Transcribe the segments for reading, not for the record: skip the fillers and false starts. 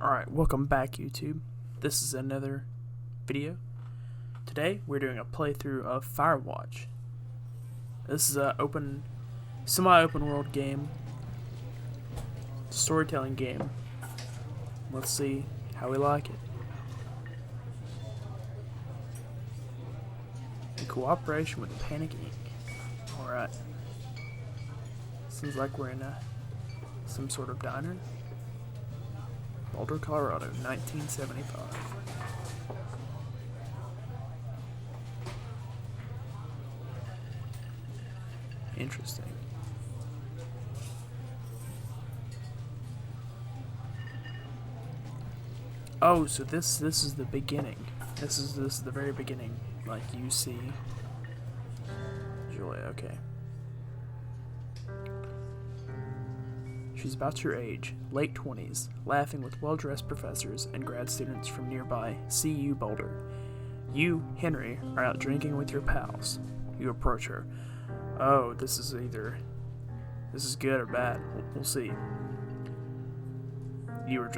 Alright, welcome back YouTube. This is another video. Today we're doing a playthrough of Firewatch. This is a semi-open world game. Storytelling game. Let's see how we like it. In cooperation with Panic Inc. Alright. Seems like we're in some sort of diner. Boulder, Colorado, 1975. Interesting. Oh, so this is the beginning. This is the very beginning. Like you see Julia, okay. She's about your age, late 20s, laughing with well-dressed professors and grad students from nearby CU Boulder. You, Henry, are out drinking with your pals. You approach her. Oh, this is good or bad. We'll see.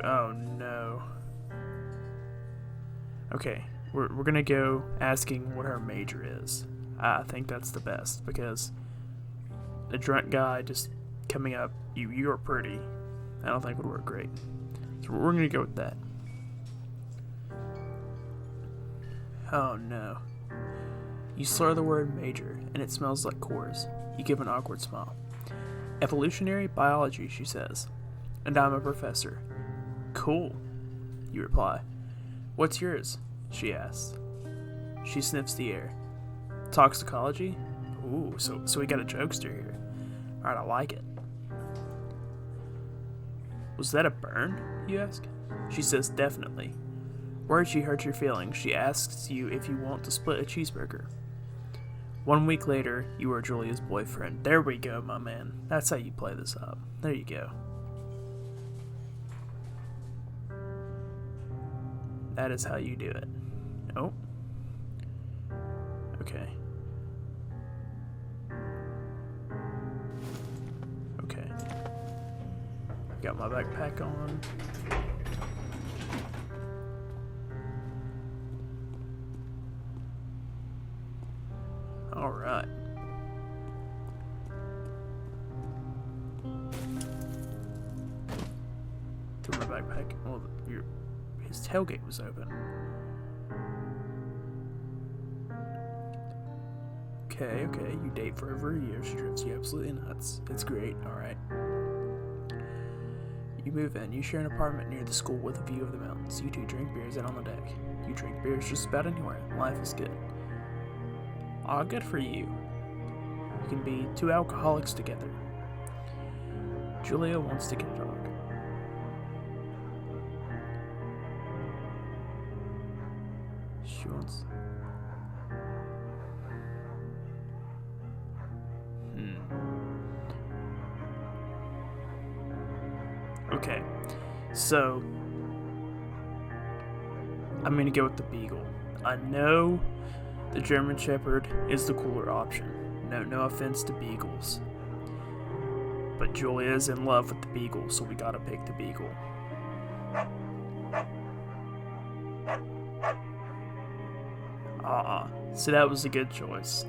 Oh no. Okay, we're gonna go asking what her major is. I think that's the best, because the drunk guy just coming up, you're pretty, I don't think would work great. So we're gonna go with that. Oh no. You slur the word major, and it smells like cores. You give an awkward smile. Evolutionary biology, she says. And I'm a professor. Cool, you reply. What's yours? She asks. She sniffs the air. Toxicology? Ooh, so we got a jokester here. Alright, I like it. Was that a burn, you ask? She says definitely. Worried she hurt your feelings, she asks you if you want to split a cheeseburger. 1 week later, you are Julia's boyfriend. There we go, my man. That's how you play this up. There you go. That is how you do it. Oh. Okay. Okay. Got my backpack on. Alright. Threw my backpack. Well, his tailgate was open. Okay, you date for over a year. She drives you absolutely nuts. It's great, alright. You move in. You share an apartment near the school with a view of the mountains. You two drink beers out on the deck. You drink beers just about anywhere. Life is good. Aw, good for you. You can be two alcoholics together. Julia wants to get a dog. She wants... Okay, so I'm gonna go with the Beagle. I know the German Shepherd is the cooler option. No offense to Beagles. But Julia is in love with the Beagle, so we gotta pick the Beagle. So that was a good choice.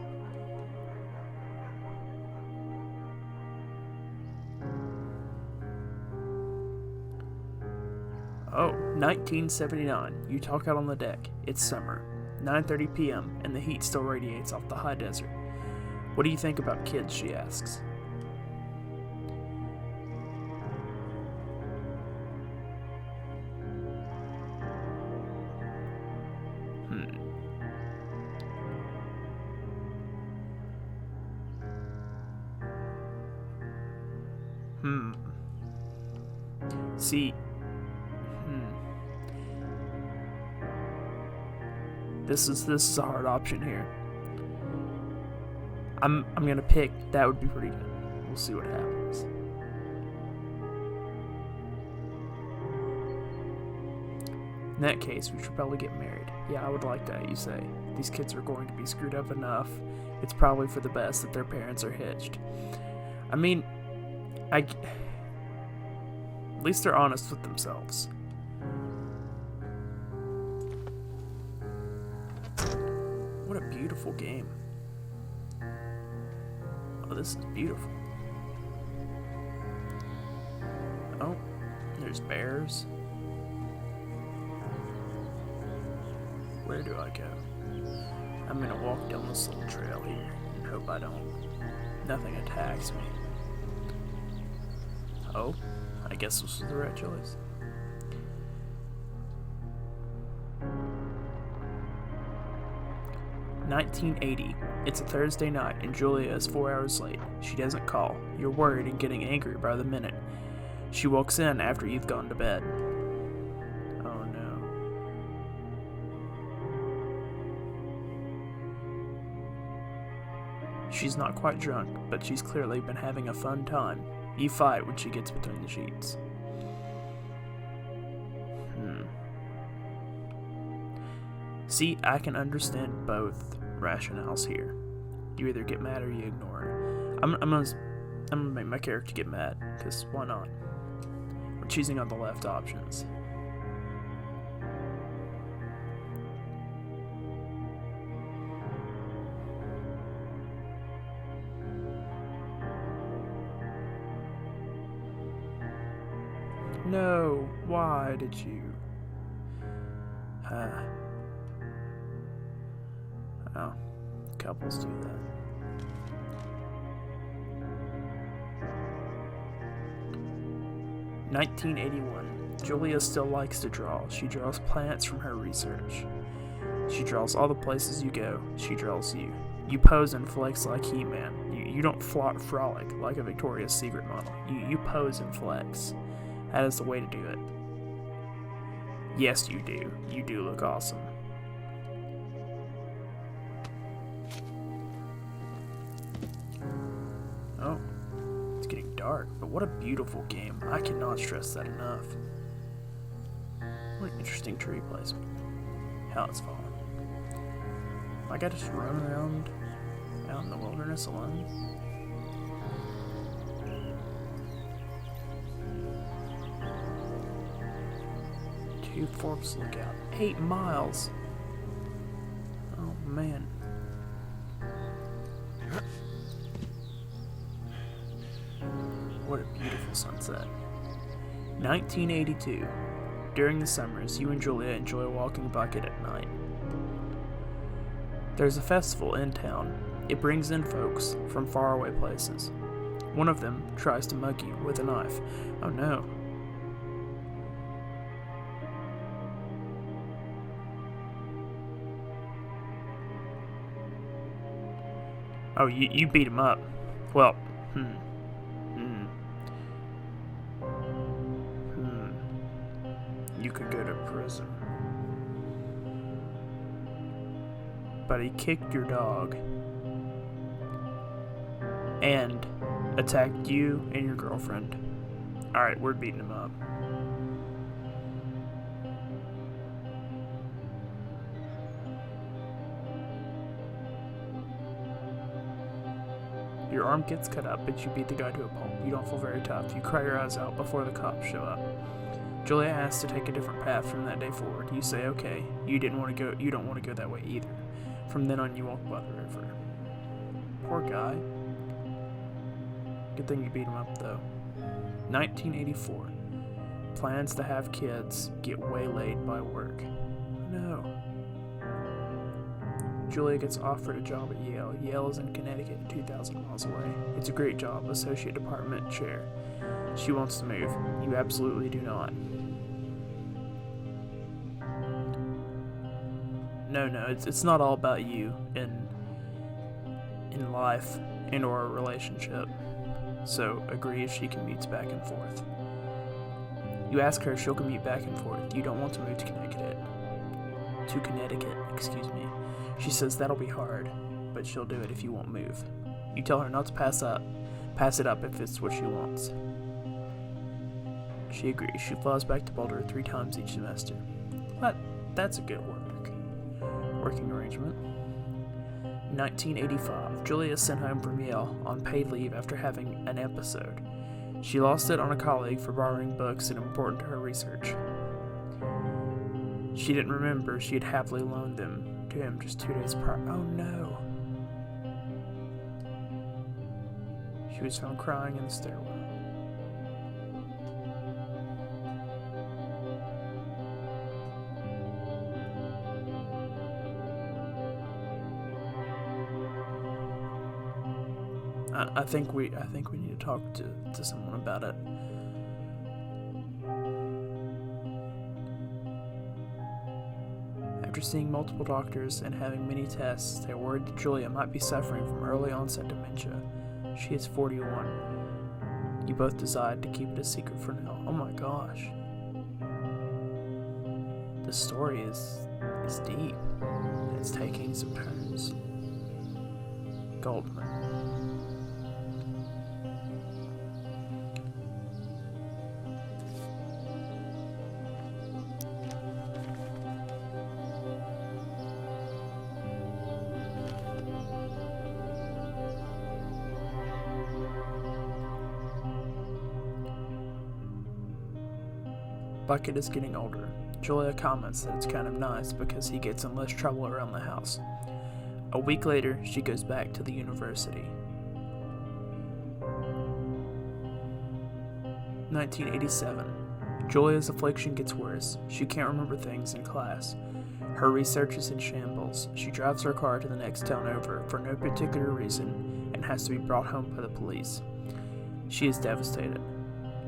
Oh, 1979. You talk out on the deck. It's summer. 9:30 p.m. and the heat still radiates off the high desert. What do you think about kids? She asks. See. This is a hard option here. I'm gonna pick that would be pretty good. We'll see what happens. In that case, we should probably get married. Yeah, I would like that, you say. These kids are going to be screwed up enough. It's probably for the best that their parents are hitched. I mean, at least they're honest with themselves. beautiful game. Oh, this is beautiful. Oh, there's bears. Where do I go? I'm gonna walk down this little trail here and hope nothing attacks me. Oh, I guess this was the right choice. "1980. It's a Thursday night and Julia is 4 hours late. She doesn't call. You're worried and getting angry by the minute. She walks in after you've gone to bed." Oh no. She's not quite drunk, but she's clearly been having a fun time. You fight when she gets between the sheets. See, I can understand both rationales here. You either get mad or you ignore it. I'm gonna make my character get mad, because why not? We're choosing on the left options. No, why did you? Oh, couples do that. "1981. Julia still likes to draw. She draws plants from her research. She draws all the places you go. She draws you. You pose and flex like He-Man. You don't frolic like a Victoria's Secret model. You pose and flex. That is the way to do it. Yes, you do. You do look awesome." Oh, it's getting dark, but what a beautiful game. I cannot stress that enough. What an interesting tree placement. How it's falling. I got to just run around out in the wilderness alone. Two Forks Lookout. 8 miles. Oh man. What a beautiful sunset. 1982. During the summers, you and Julia enjoy walking bucket at night. There's a festival in town. It brings in folks from faraway places. One of them tries to mug you with a knife. Oh no. Oh, you beat him up. Well, You could go to prison. But he kicked your dog. And attacked you and your girlfriend. Alright, we're beating him up. Your arm gets cut up, but you beat the guy to a pulp. You don't feel very tough. You cry your eyes out before the cops show up. Julia asks to take a different path from that day forward. You say okay. You don't want to go that way either. From then on, you walk by the river. Poor guy. Good thing you beat him up, though. 1984. Plans to have kids get waylaid by work. No. Julia gets offered a job at Yale. Yale is in Connecticut, 2,000 miles away. It's a great job, associate department chair. She wants to move. You absolutely do not. No, it's not all about you in life and or a relationship. So agree if she commutes back and forth. You ask her if she'll commute back and forth. You don't want to move to Connecticut. She says that'll be hard, but she'll do it if you won't move. You tell her not to pass it up if it's what she wants. She agrees. She flies back to Boulder 3 times each semester. But that's a good working arrangement. 1985. Julia is sent home from Yale on paid leave after having an episode. She lost it on a colleague for borrowing books that are important to her research. She didn't remember she had happily loaned them to him just 2 days prior. Oh no. She was found crying in the stairwell. I think we need to talk to someone about it. After seeing multiple doctors and having many tests, they are worried that Julia might be suffering from early onset dementia. She is 41. You both decide to keep it a secret for now. Oh my gosh. The story is deep. It's taking some turns. Goldman. Bucket is getting older. Julia comments that it's kind of nice because he gets in less trouble around the house. A week later, she goes back to the university. 1987. Julia's affliction gets worse. She can't remember things in class. Her research is in shambles. She drives her car to the next town over for no particular reason and has to be brought home by the police. She is devastated.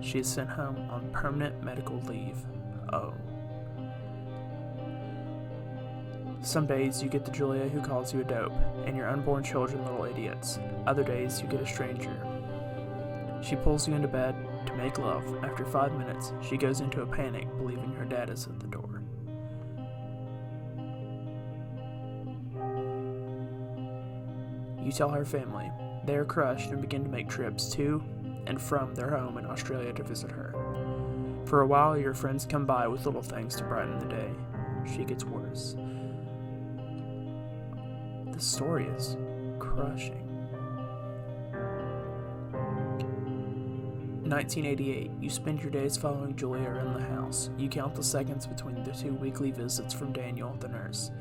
She is sent home on permanent medical leave. Oh. Some days you get the Julia who calls you a dope, and your unborn children little idiots. Other days you get a stranger. She pulls you into bed to make love. After 5 minutes, she goes into a panic, believing her dad is at the door. You tell her family. They are crushed and begin to make trips to and from their home in Australia to visit her. For a while, your friends come by with little things to brighten the day. She gets worse. The story is crushing. 1988. You spend your days following Julia around the house. You count the seconds between the 2 weekly visits from Daniel, the nurse.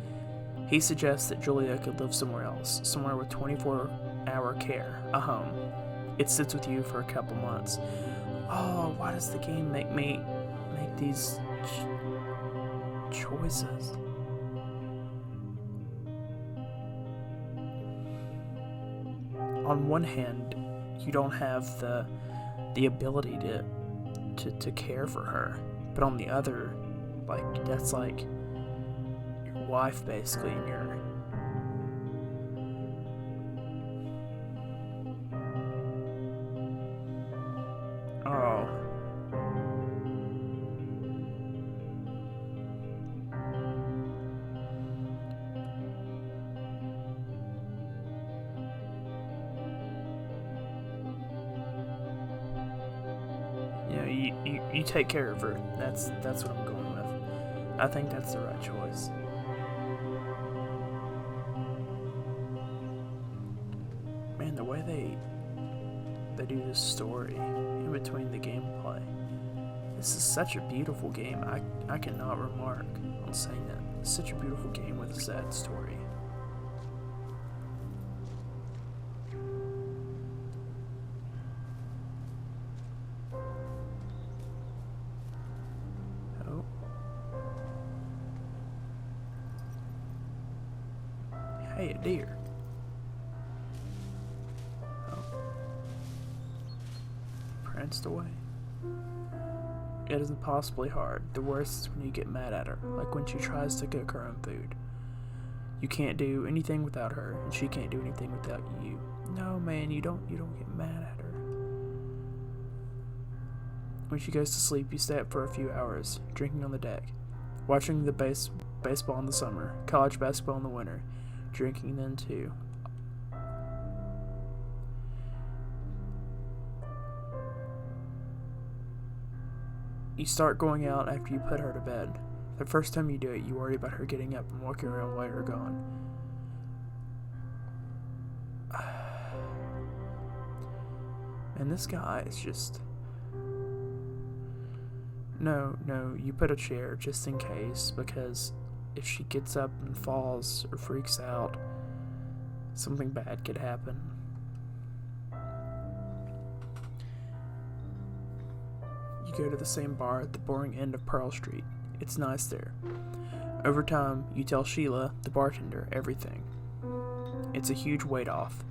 He suggests that Julia could live somewhere else, somewhere with 24-hour care, a home. It sits with you for a couple months. Oh, why does the game make me make these choices? On one hand, you don't have the ability to care for her, but on the other, like, that's like your wife basically, and you're you take care of her. That's what I'm going with. I think that's the right choice. Man, the way they do this story in between the gameplay. This is such a beautiful game. I cannot remark on saying that. It's such a beautiful game with a sad story. Hey, a deer. Oh. Pranced away. It is impossibly hard. The worst is when you get mad at her, like when she tries to cook her own food. You can't do anything without her, and she can't do anything without you. No, man, you don't get mad at her. When she goes to sleep, you stay up for a few hours, drinking on the deck, watching the baseball in the summer, college basketball in the winter, drinking then too. You start going out after you put her to bed. The first time you do it, you worry about her getting up and walking around while you're gone. And this guy is just... No, you put a chair just in case, because if she gets up and falls or freaks out, something bad could happen. You go to the same bar at the boring end of Pearl Street. It's nice there. Over time, you tell Sheila, the bartender, everything. It's a huge weight off.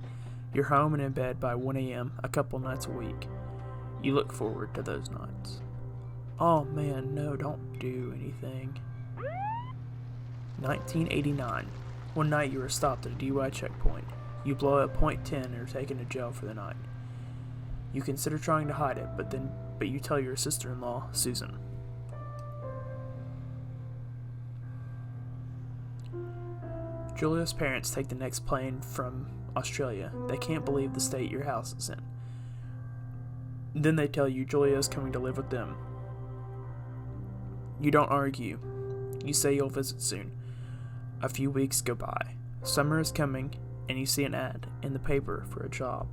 You're home and in bed by 1 a.m. a couple nights a week. You look forward to those nights. Oh man, no, don't do anything. 1989. One night you are stopped at a DUI checkpoint. You blow at .10 and are taken to jail for the night. You consider trying to hide it, but you tell your sister-in-law, Susan. Julia's parents take the next plane from Australia. They can't believe the state your house is in. Then they tell you Julia is coming to live with them. You don't argue. You say you'll visit soon. A few weeks go by. Summer is coming, and you see an ad in the paper for a job.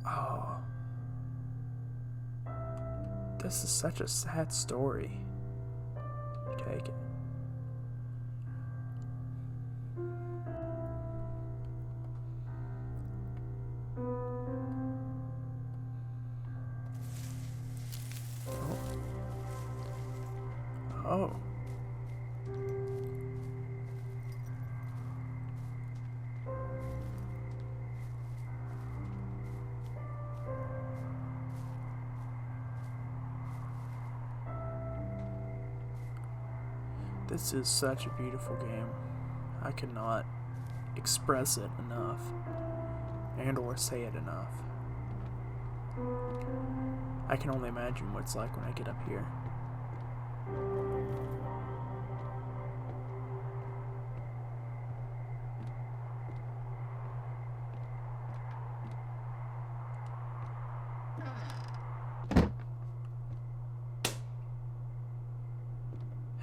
Oh. This is such a sad story. Take it. Oh. This is such a beautiful game. I cannot express it enough and or say it enough. I can only imagine what it's like when I get up here.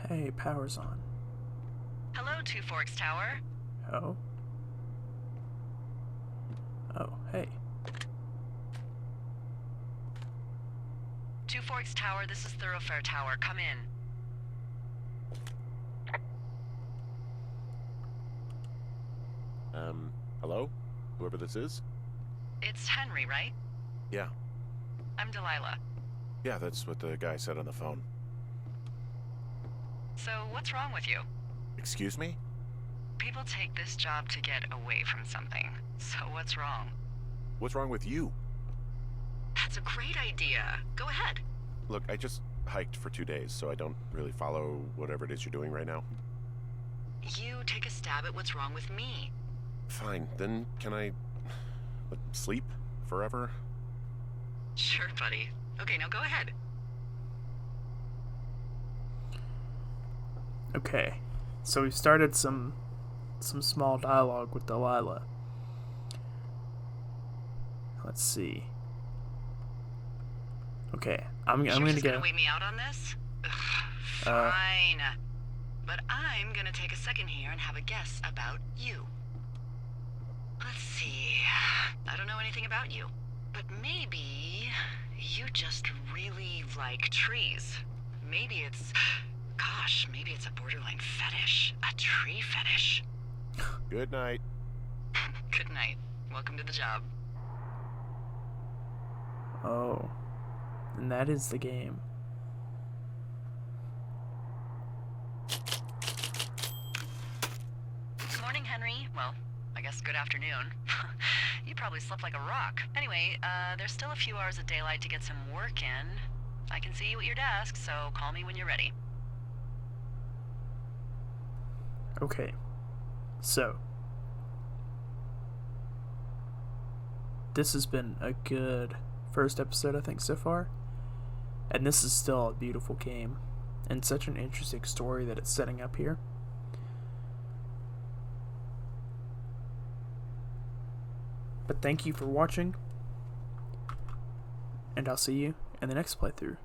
Hey, power's on. Hello, Two Forks Tower. Oh? Oh, hey. Two Forks Tower, this is Thoroughfare Tower. Come in. Hello? Whoever this is? It's Henry, right? Yeah. I'm Delilah. Yeah, that's what the guy said on the phone. So, what's wrong with you? Excuse me? People take this job to get away from something. So, what's wrong? What's wrong with you? That's a great idea. Go ahead. Look, I just hiked for 2 days, so I don't really follow whatever it is you're doing right now. You take a stab at what's wrong with me. Fine, then can I sleep forever? Sure, buddy. Okay, now go ahead. Okay, so we started some small dialogue with Delilah. Let's see. Okay, I'm You're gonna just go. gonna wait me out on this? Ugh, fine. But I'm gonna take a second here and have a guess about you. Let's see. I don't know anything about you, but maybe you just really like trees. Maybe it's a borderline fetish. A tree fetish. Good night. Good night. Welcome to the job. Oh, and that is the game. Good morning, Henry. Well, I guess good afternoon. You probably slept like a rock. Anyway, there's still a few hours of daylight to get some work in. I can see you at your desk, so call me when you're ready. Okay, so this has been a good first episode, I think, so far, and this is still a beautiful game and such an interesting story that it's setting up here. But thank you for watching, and I'll see you in the next playthrough.